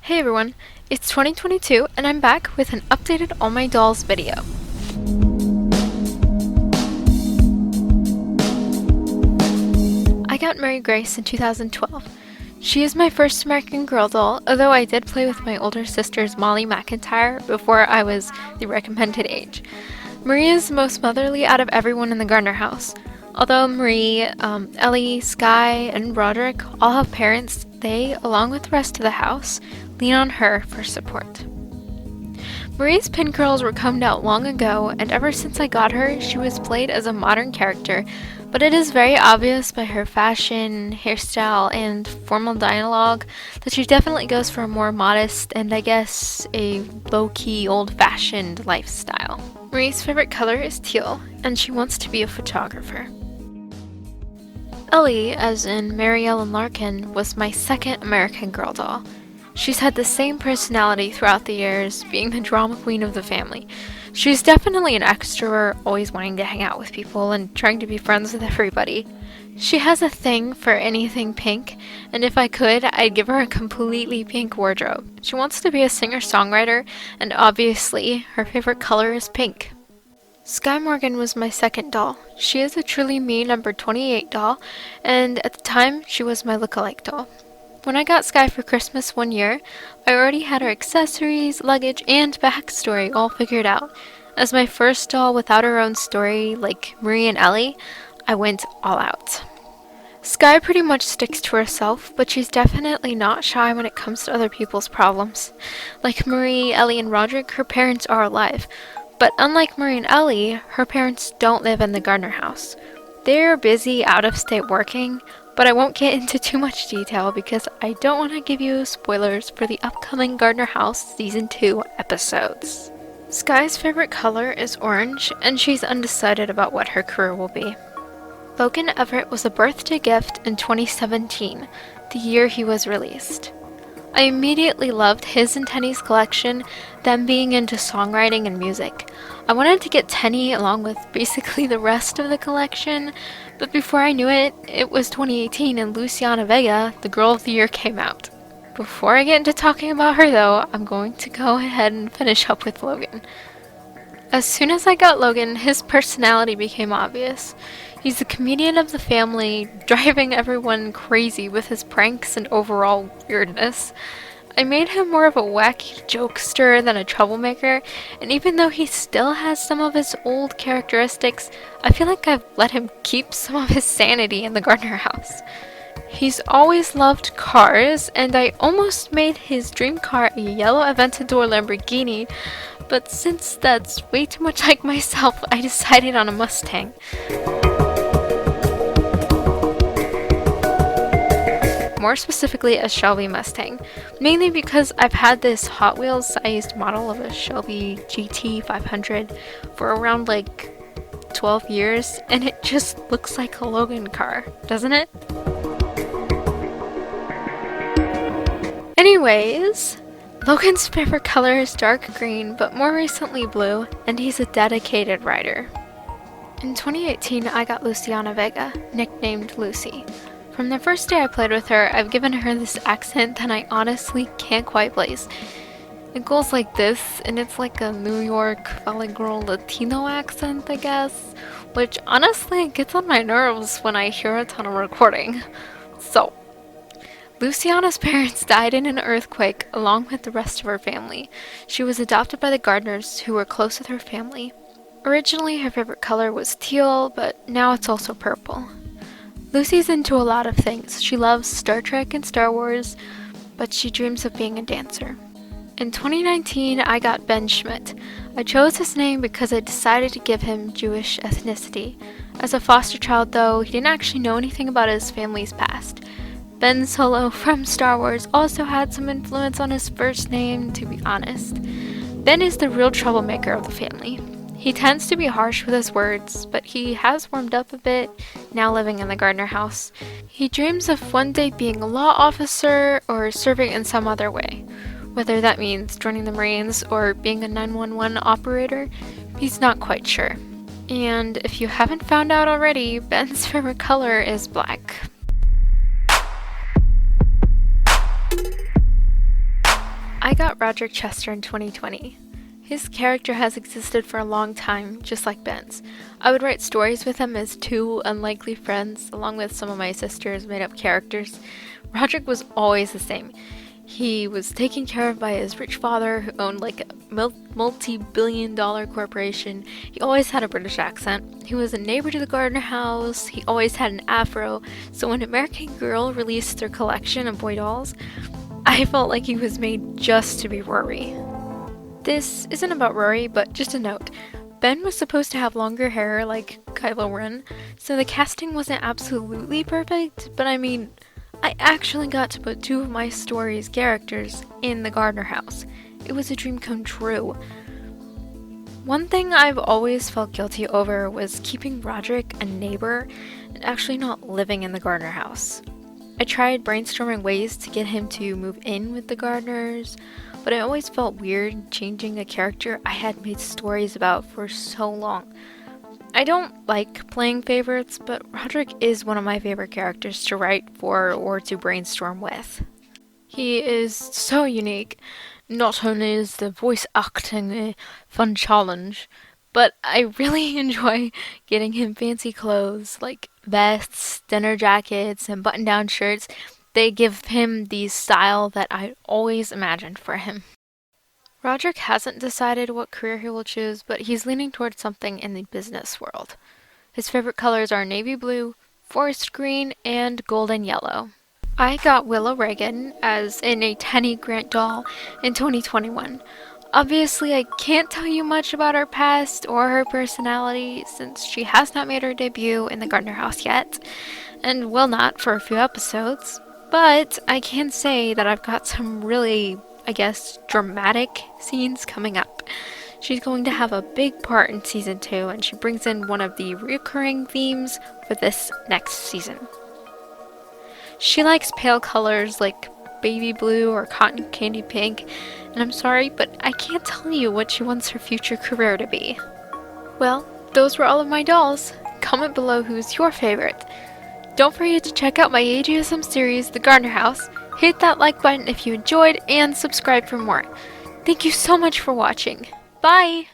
Hey everyone, it's 2022 and I'm back with an updated All My Dolls video. I got Mary Grace in 2012. She is my first American Girl doll, although I did play with my older sister's Molly McIntyre before I was the recommended age. Marie is the most motherly out of everyone in the Gardner house. Although Marie, Ellie, Skye, and Roderick all have parents, they, along with the rest of the house, lean on her for support. Marie's pin curls were combed out long ago, and ever since I got her, she was played as a modern character, but it is very obvious by her fashion, hairstyle, and formal dialogue that she definitely goes for a more modest and I guess a low-key, old-fashioned lifestyle. Marie's favorite color is teal, and she wants to be a photographer. Ellie, as in Mary Ellen Larkin, was my second American Girl doll. She's had the same personality throughout the years, being the drama queen of the family. She's definitely an extrovert, always wanting to hang out with people and trying to be friends with everybody. She has a thing for anything pink, and if I could, I'd give her a completely pink wardrobe. She wants to be a singer-songwriter, and obviously, her favorite color is pink. Skye Morgan was my second doll. She is a truly me number 28 doll, and at the time, she was my look-alike doll. When I got Skye for Christmas one year, I already had her accessories, luggage, and backstory all figured out. As my first doll without her own story, like Marie and Ellie, I went all out. Skye pretty much sticks to herself, but she's definitely not shy when it comes to other people's problems. Like Marie, Ellie, and Rodrick, her parents are alive. But unlike Marie and Ellie, her parents don't live in the Gardner house. They're busy out of state working, but I won't get into too much detail because I don't want to give you spoilers for the upcoming Gardner House Season 2 episodes. Skye's favorite color is orange, and she's undecided about what her career will be. Logan Everett was a birthday gift in 2017, the year he was released. I immediately loved his and Tenny's collection, them being into songwriting and music. I wanted to get Tenny along with basically the rest of the collection, but before I knew it, it was 2018 and Luciana Vega, the Girl of the Year, came out. Before I get into talking about her though, I'm going to go ahead and finish up with Logan. As soon as I got Logan, his personality became obvious. He's the comedian of the family, driving everyone crazy with his pranks and overall weirdness. I made him more of a wacky jokester than a troublemaker, and even though he still has some of his old characteristics, I feel like I've let him keep some of his sanity in the Gardner house. He's always loved cars, and I almost made his dream car a yellow Aventador Lamborghini, but since that's way too much like myself, I decided on a Mustang. More specifically a Shelby Mustang, mainly because I've had this Hot Wheels sized model of a Shelby GT 500 for around like 12 years, and it just looks like a Logan car, doesn't it? Anyways, Logan's favorite color is dark green, but more recently blue, and he's a dedicated rider. In 2018, I got Luciana Vega, nicknamed Lucy. From the first day I played with her, I've given her this accent that I honestly can't quite place. It goes like this, and it's like a New York Valley Girl Latino accent, I guess, which honestly gets on my nerves when I hear it on a recording. So, Luciana's parents died in an earthquake along with the rest of her family. She was adopted by the Gardners, who were close with her family. Originally, her favorite color was teal, but now it's also purple. Lucy's into a lot of things. She loves Star Trek and Star Wars, but she dreams of being a dancer. In 2019, I got Ben Schmidt. I chose his name because I decided to give him Jewish ethnicity. As a foster child, though, he didn't actually know anything about his family's past. Ben Solo from Star Wars also had some influence on his first name, to be honest. Ben is the real troublemaker of the family. He tends to be harsh with his words, but he has warmed up a bit, now living in the Gardner house. He dreams of one day being a law officer or serving in some other way. Whether that means joining the Marines or being a 911 operator, he's not quite sure. And if you haven't found out already, Ben's favorite color is black. I got Rodrick Chester in 2020. His character has existed for a long time, just like Ben's. I would write stories with him as two unlikely friends, along with some of my sister's made-up characters. Rodrick was always the same. He was taken care of by his rich father, who owned like a multi-billion-dollar corporation. He always had a British accent. He was a neighbor to the Gardner house. He always had an afro. So when American Girl released their collection of boy dolls, I felt like he was made just to be Rory. This isn't about Rory, but just a note. Ben was supposed to have longer hair like Kylo Ren, so the casting wasn't absolutely perfect, but I mean, I actually got to put two of my story's characters in the Gardner house. It was a dream come true. One thing I've always felt guilty over was keeping Rodrick a neighbor and actually not living in the Gardner house. I tried brainstorming ways to get him to move in with the Gardners, but I always felt weird changing a character I had made stories about for so long. I don't like playing favorites, but Rodrick is one of my favorite characters to write for or to brainstorm with. He is so unique. Not only is the voice acting a fun challenge, but I really enjoy getting him fancy clothes like vests, dinner jackets, and button-down shirts. They give him the style that I always imagined for him. Rodrick hasn't decided what career he will choose, but he's leaning towards something in the business world. His favorite colors are navy blue, forest green, and golden yellow. I got Willow Reagan as in a Tenny Grant doll in 2021. Obviously, I can't tell you much about her past or her personality since she has not made her debut in the Gardner house yet, and will not for a few episodes, but I can say that I've got some really, dramatic scenes coming up. She's going to have a big part in season 2, and she brings in one of the recurring themes for this next season. She likes pale colors like baby blue or cotton candy pink, and I'm sorry, but I can't tell you what she wants her future career to be. Well, those were all of my dolls. Comment below who's your favorite. Don't forget to check out my AGSM series, The Gardner House. Hit that like button if you enjoyed, and subscribe for more. Thank you so much for watching. Bye!